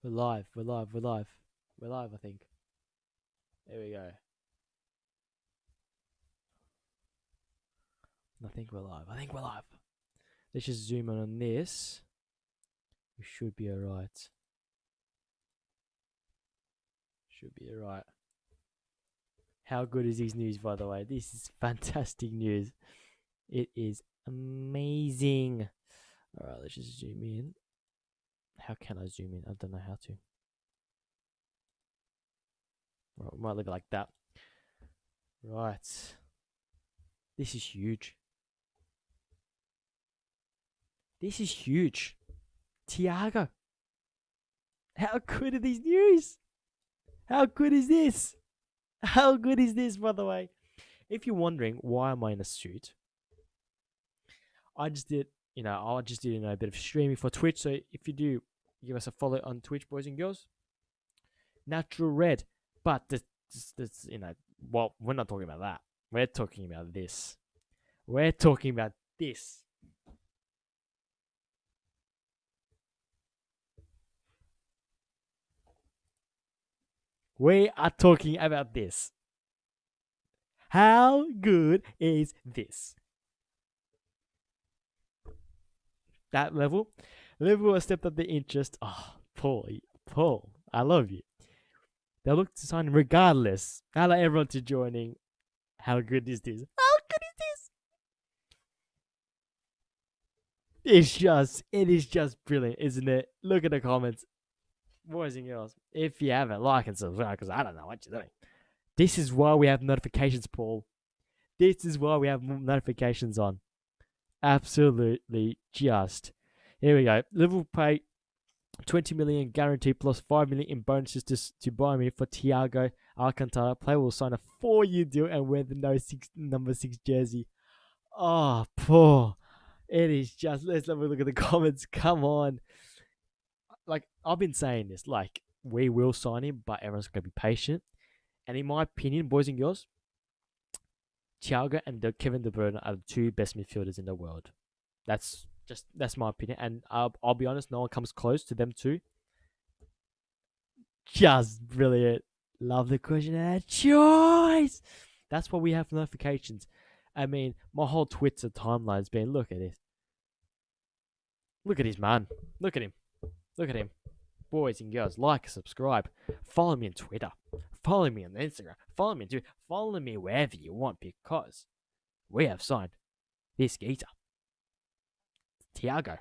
We're live. We're live. We're live. We're live, I think. There we go. I think we're live. I think we're live. Let's just zoom in on this. We should be alright. Should be alright. How good is this news, by the way? This is fantastic news. It is amazing. Alright, let's just zoom in. How can I zoom in? I don't know how to. Right, we might look like that. Right. This is huge. This is huge. Thiago. How good are these news? How good is this? How good is this, by the way? If you're wondering why am I in a suit, I just did a bit of streaming for Twitch. So if you do, give us a follow on Twitch, boys and girls. Natural red, but this, well, we're not talking about that. We're talking about this. We're talking about this. We are talking about this. How good is this? That level. Liverpool has stepped up the interest. Oh, Paul, I love you. They'll look to sign him regardless. I like everyone to joining. How good is this? How good is this? It is just brilliant, isn't it? Look at the comments. Boys and girls, if you haven't, like and subscribe, because I don't know what you're doing. This is why we have notifications, Paul. This is why we have notifications on. Absolutely just. Here we go. Liverpool pay 20 million guaranteed plus 5 million in bonuses to buy me for Thiago Alcantara. Player will sign a 4-year deal and wear the number 6 jersey. Oh, Paul. It is just, let's have a look at the comments. Come on. Like, I've been saying this, like, we will sign him, but everyone's going to be patient. And in my opinion, boys and girls, Thiago and Kevin De Bruyne are the two best midfielders in the world. That's my opinion. And I'll be honest, no one comes close to them two. Just brilliant. Love the question and choice. That's why we have notifications. I mean, my whole Twitter timeline's been, look at this. Look at this, man. Look at him. Look at him. Boys and girls, like and subscribe. Follow me on Twitter. Follow me on Instagram. Follow me on Twitter. Follow me wherever you want, because we have signed this geezer. Thiago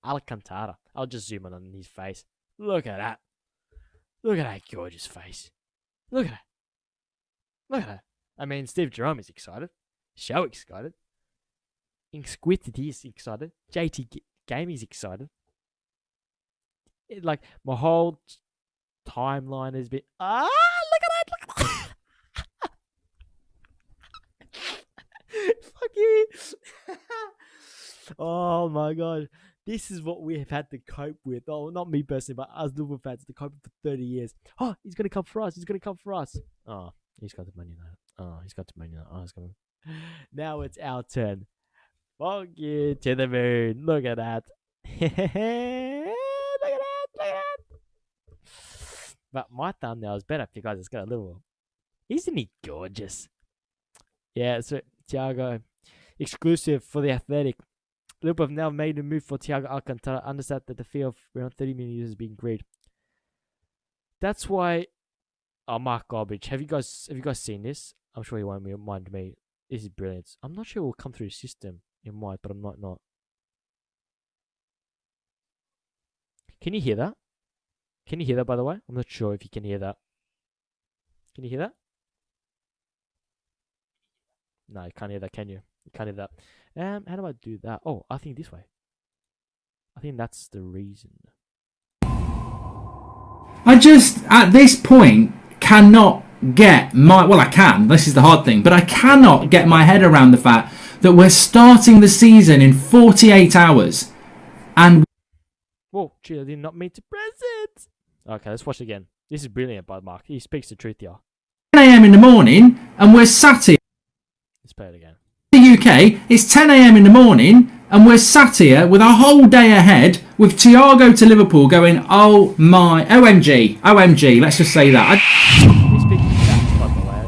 Alcantara. I'll just zoom in on his face. Look at that. Look at that gorgeous face. Look at that. Look at that. I mean, Steve Jerome is excited. So excited. Inquisity is excited. JT Game is excited. Like, my whole timeline has been, look at that. Fuck you. Oh my god. This is what we have had to cope with. Oh, not me personally, but us Liverpool fans to cope with for 30 years. Oh, he's going to come for us. He's going to come for us. Oh, he's got the money now. Oh, he's got the money now. Oh, he's going to... Now it's our turn. Fuck you to the moon. Look at that. But my thumbnail is better because it's got a little... Isn't he gorgeous? Yeah, so Thiago, exclusive for the Athletic. Liverpool have now made a move for Thiago Alcantara. Understand that the fee of around 30 million euros is being agreed. That's why... Oh, Mark Garbage. Have you guys seen this? I'm sure you won't mind me. This is brilliant. I'm not sure it will come through the system. It might, but I'm not. Can you hear that? Can you hear that, by the way? I'm not sure if you can hear that. Can you hear that? No, you can't hear that, can you? You can't hear that. How do I do that? Oh, I think this way. I think that's the reason. I just, at this point, cannot get my... Well, I can. This is the hard thing. But I cannot get my head around the fact that we're starting the season in 48 hours. And... Whoa, gee, I did not mean to press it. Okay, let's watch it again. This is brilliant by Mark. He speaks the truth here. 10 a.m. in the morning, and we're sat here. Let's play it again. In the UK, it's 10 a.m. in the morning, And we're sat here with a whole day ahead with Thiago to Liverpool going, oh my, OMG, OMG, let's just say that. He's speaking facts, by the way.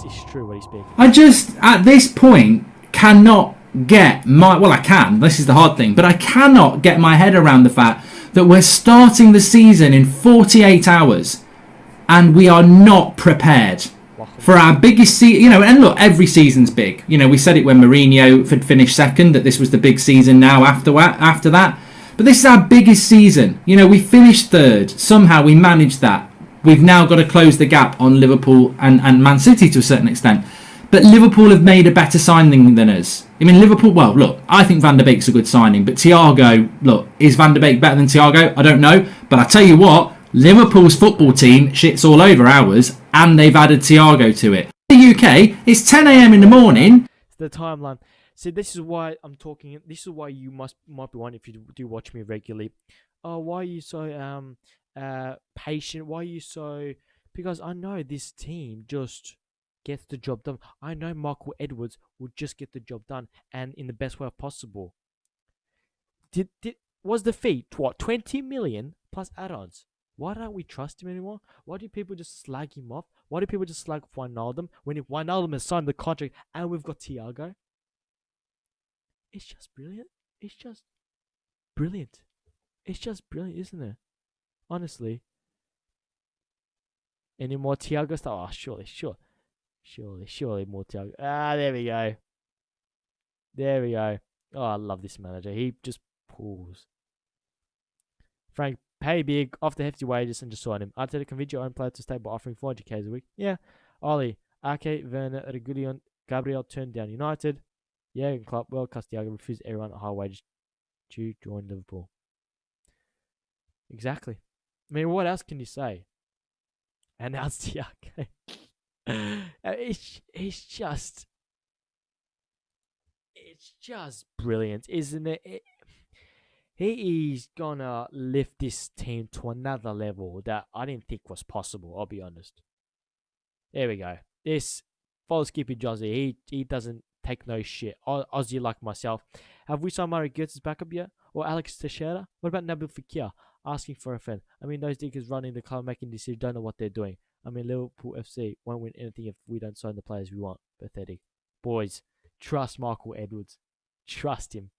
It's true what he's speaking. I just, at this point, cannot get my, well, I can, this is the hard thing, but I cannot get my head around the fact that we're starting the season in 48 hours and we are not prepared for our biggest season. You know, and look, every season's big. You know, we said it when Mourinho had finished second, that this was the big season now after that. But this is our biggest season. You know, we finished third. Somehow we managed that. We've now got to close the gap on Liverpool and Man City to a certain extent. But Liverpool have made a better signing than us. I mean, Liverpool, well, look, I think Van der Beek's a good signing. But Thiago, look, is Van der Beek better than Thiago? I don't know. But I tell you what, Liverpool's football team shits all over ours, and they've added Thiago to it. In the UK, it's 10 a.m. in the morning. It's the timeline. See, this is why I'm talking. This is why you might be wondering if you do watch me regularly. Oh, why are you so patient? Why are you so? Because I know this team just gets the job done. I know Michael Edwards will just get the job done, and in the best way possible. Was the fee what 20 million plus add-ons? Why don't we trust him anymore? Why do people just slag him off? Why do people just slag off Wijnaldum when if Wijnaldum has signed the contract and we've got Thiago? It's just brilliant. It's just brilliant. It's just brilliant, isn't it? Honestly. Any more Thiago stuff? Oh, surely more Thiago. Ah, there we go. There we go. Oh, I love this manager. He just pulls. Frank, pay big, off the hefty wages, and just sign him. Arteta, convince your own player to stay by offering 400k a week. Yeah. Oli, Ake, Werner, Regulion, Gabriel turned down United. Jurgen Klopp, well, Thiago refused everyone at high wages to join Liverpool. Exactly. I mean, what else can you say? And now it's Thiago. It's just brilliant, isn't it? He is gonna lift this team to another level that I didn't think was possible, I'll be honest. There we go. This follow Skippy Jossie, he doesn't take no shit. Aussie like myself. Have we signed Mario Götze's backup yet? Or Alex Teixeira? What about Nabil Fekir? Asking for a friend. I mean, those dickers running the club making decisions don't know what they're doing. I mean, Liverpool FC won't win anything if we don't sign the players we want. Pathetic. Boys, trust Michael Edwards. Trust him.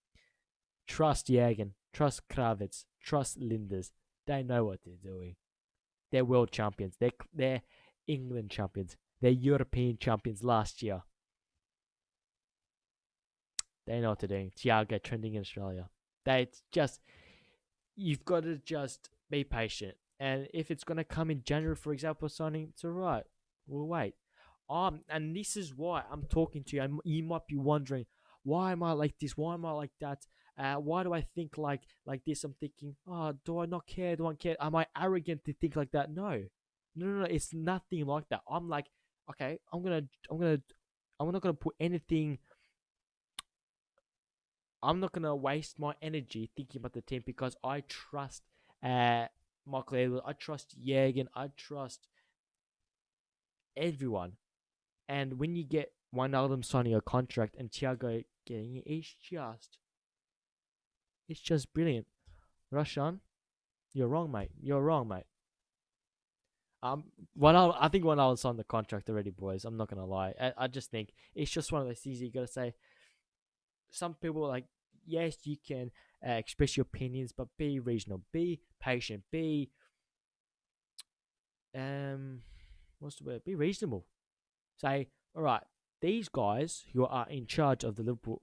Trust Jürgen. Trust Kravitz. Trust Linders. They know what they're doing. They're world champions. They're England champions. They're European champions last year. They know what they're doing. Thiago trending in Australia. You've got to just be patient. And if it's going to come in January, for example, signing, it's all right. We'll wait. And this is why I'm talking to you. You might be wondering, why am I like this? Why am I like that? Why do I think like this? I'm thinking, do I not care? Do I care? Am I arrogant to think like that? No. It's nothing like that. I'm like, okay, I'm not gonna put anything. I'm not gonna waste my energy thinking about the team because I trust Michael Edwards, I trust Jürgen, I trust everyone. And when you get Wijnaldum signing a contract and Thiago getting it, it's just brilliant. Roshan, you're wrong, mate. I think Wijnaldum signed the contract already, boys. I'm not gonna lie. I just think it's just one of those things you gotta say. Some people are like, yes, you can express your opinions, but be reasonable, be patient, be what's the word? Be reasonable. Say, all right, these guys who are in charge of the Liverpool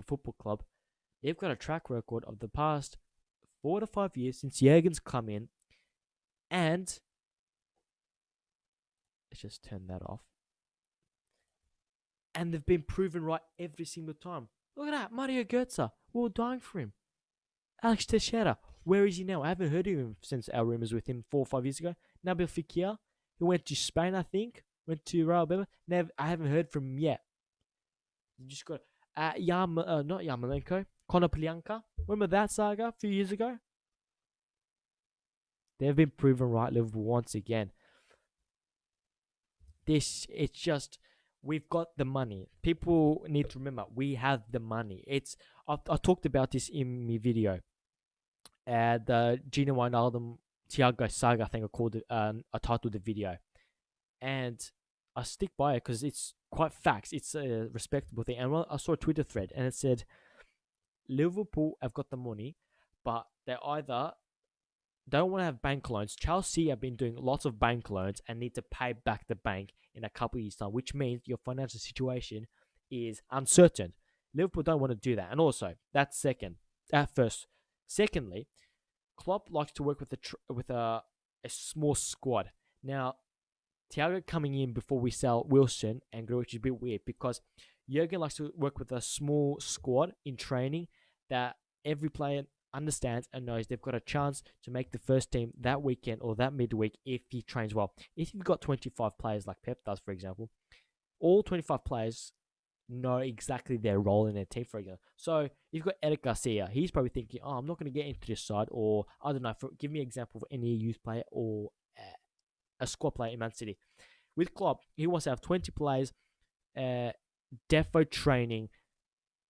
Football Club, they've got a track record of the past 4 to 5 years since Jurgen's come in, and let's just turn that off. And they've been proven right every single time. Look at that, Mario Götze. We were dying for him. Alex Teixeira, where is he now? I haven't heard of him since our rumors with him 4 or 5 years ago. Nabil Fekir, he went to Spain, I think. Went to Real Betis. I haven't heard from him yet. You just got not Yarmolenko, Conor Plianka. Remember that saga a few years ago? They've been proven right, Liverpool, once again. It's just, we've got the money. People need to remember, we have the money. I talked about this in my video. The Gino Wijnaldum Thiago saga, I think I called it. I titled the video, and I stick by it because it's quite facts. It's a respectable thing. And I saw a Twitter thread, and it said Liverpool have got the money, but they either don't want to have bank loans. Chelsea have been doing lots of bank loans and need to pay back the bank in a couple of years' time, which means your financial situation is uncertain. Liverpool don't want to do that. And also, that's first. Secondly, Klopp likes to work with a small squad. Now, Thiago coming in before we sell Wilson and Grealish is a bit weird because Jurgen likes to work with a small squad in training that every player understands and knows they've got a chance to make the first team that weekend or that midweek if he trains well. If you've got 25 players like Pep does, for example, all 25 players know exactly their role in their team, for example. So if you've got Eric Garcia, he's probably thinking, I'm not going to get into this side, or I don't know, give me an example of any youth player or a squad player in Man City. With Klopp, he wants to have 20 players, defo training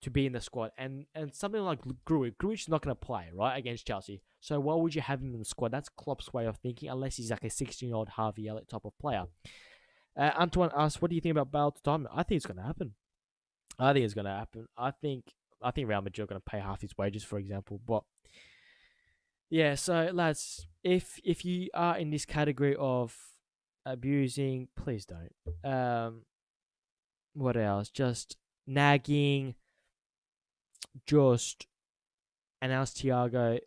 to be in the squad. And something like Grujic is not going to play, right, against Chelsea. So why would you have him in the squad? That's Klopp's way of thinking, unless he's like a 16-year-old Harvey Elliott type of player. Antoine asks, what do you think about Bale's retirement? I think it's going to happen. I think Real Madrid are going to pay half his wages, for example. But yeah, so lads, if you are in this category of abusing, please don't. What else? Just nagging. Just announce Thiago.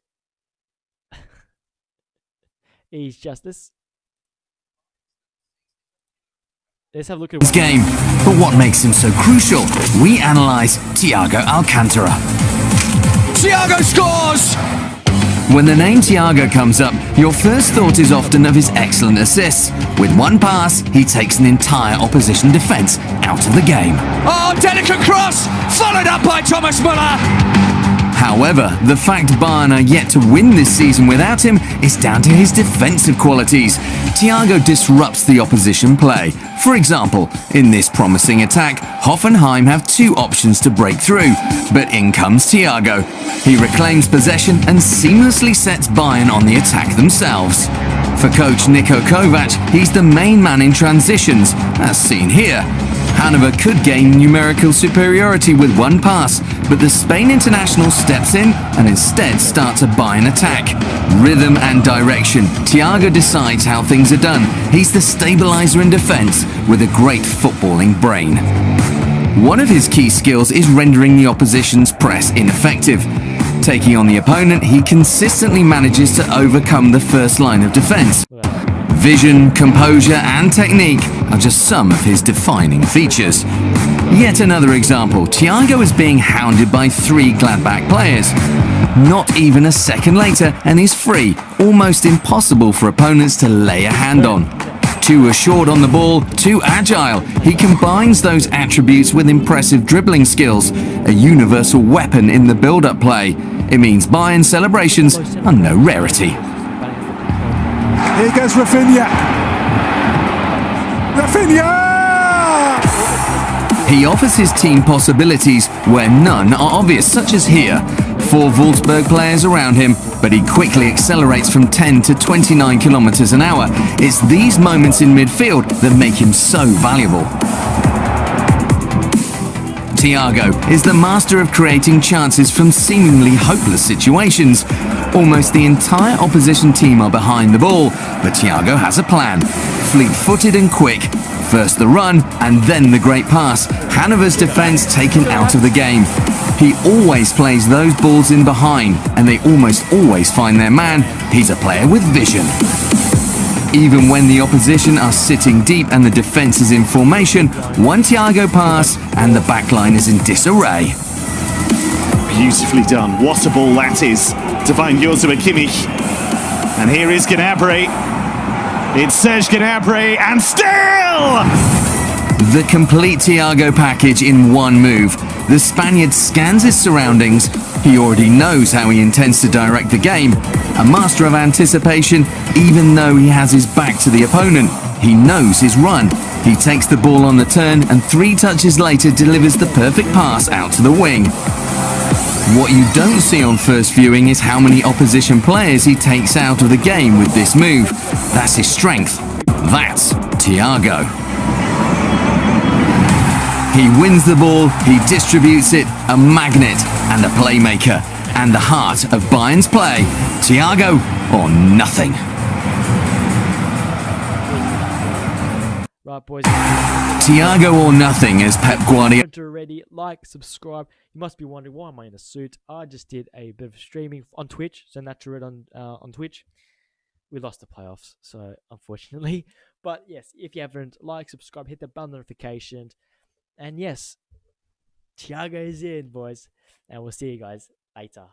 He's just this. Let's have a look at his game, but what makes him so crucial? We analyse Thiago Alcantara. Thiago scores! When the name Thiago comes up, your first thought is often of his excellent assists. With one pass, he takes an entire opposition defence out of the game. Oh, delicate cross! Followed up by Thomas Müller! However, the fact Bayern are yet to win this season without him is down to his defensive qualities. Thiago disrupts the opposition play. For example, in this promising attack, Hoffenheim have two options to break through, but in comes Thiago. He reclaims possession and seamlessly sets Bayern on the attack themselves. For coach Niko Kovac, he's the main man in transitions, as seen here. Hanover could gain numerical superiority with one pass, but the Spain international steps in and instead starts a Bayern attack. Rhythm and direction, Thiago decides how things are done. He's the stabiliser in defence with a great footballing brain. One of his key skills is rendering the opposition's press ineffective. Taking on the opponent, he consistently manages to overcome the first line of defence. Vision, composure and technique are just some of his defining features. Yet another example, Thiago is being hounded by 3 Gladbach players. Not even a second later and he's free, almost impossible for opponents to lay a hand on. Too assured on the ball, too agile, he combines those attributes with impressive dribbling skills, a universal weapon in the build-up play. It means Bayern celebrations are no rarity. Here goes Rafinha! Rafinha! He offers his team possibilities where none are obvious, such as here. 4 Wolfsburg players around him, but he quickly accelerates from 10 to 29 kilometers an hour. It's these moments in midfield that make him so valuable. Thiago is the master of creating chances from seemingly hopeless situations. Almost the entire opposition team are behind the ball, but Thiago has a plan. Fleet-footed and quick. First the run, and then the great pass. Hanover's defence taken out of the game. He always plays those balls in behind, and they almost always find their man. He's a player with vision. Even when the opposition are sitting deep and the defence is in formation, one Thiago pass and the backline is in disarray. Beautifully done. What a ball that is to find Joshua Kimmich. And here is Gnabry. It's Serge Gnabry, and still! The complete Thiago package in one move. The Spaniard scans his surroundings. He already knows how he intends to direct the game. A master of anticipation, even though he has his back to the opponent. He knows his run. He takes the ball on the turn and 3 touches later delivers the perfect pass out to the wing. What you don't see on first viewing is how many opposition players he takes out of the game with this move. That's his strength. That's Thiago. He wins the ball, he distributes it, a magnet and a playmaker. And the heart of Bayern's play, Thiago or nothing. Right, boys. Thiago or nothing, as Pep Guardiola. Already, like, subscribe. You must be wondering, why am I in a suit? I just did a bit of streaming on Twitch, so Natural Red on Twitch. We lost the playoffs, so unfortunately. But yes, if you haven't, like, subscribe, hit the bell notification. And yes, Thiago is in, boys. And we'll see you guys later.